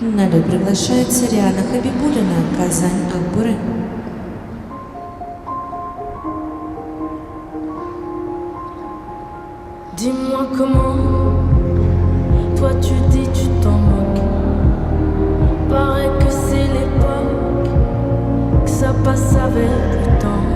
На лед приглашается Риана Хабибуллина, Казань, Акбуре. Dis-moi comment, toi tu dis tu t'en moques. Paraît que c'est l'époque, que ça passe avec le temps.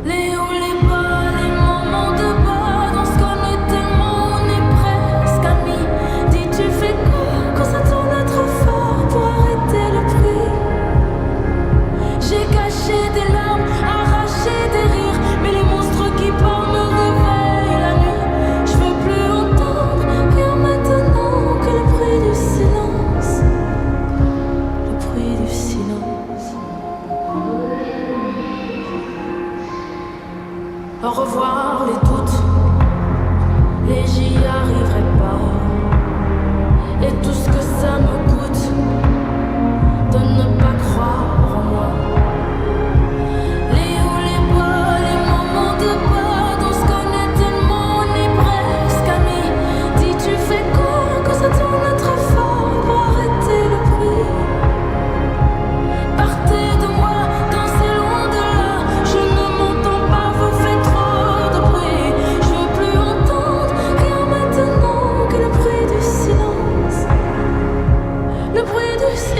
Les hauts, les bas, les moments de bas, on se connaît tellement, on est presque amis. Dis tu fais quoi quand ça tourne trop fort pour arrêter le bruit? J'ai caché des larmes, arraché des rires, mais les monstres qui parlent me réveillent la nuit. Je veux plus entendre rien maintenant que le bruit du silence. Le bruit du silence. Au revoir les doutes, et j'y arriverai pas. Et tout ce que ça me coûte de ne pas croire en moi. Les hauts, les bas, les moments de bas, on se connaît tellement, on est presque amis. Dis tu fais quoi quand ça tourne trop fort pour arrêter le bruit? Partez de moi, dansez loin de là. Je ne m'entends pas, vous faites trop de bruit. Je veux plus entendre rien maintenant que le bruit du silence. Le bruit du silence.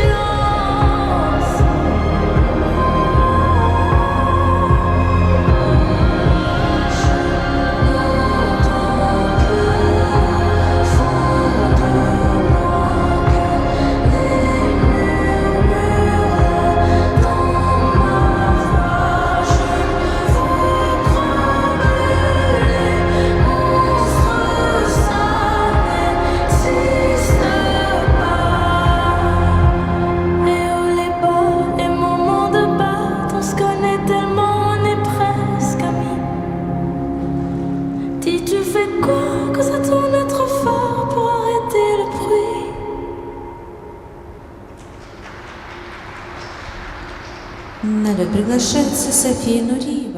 На лед приглашается София Нуриева.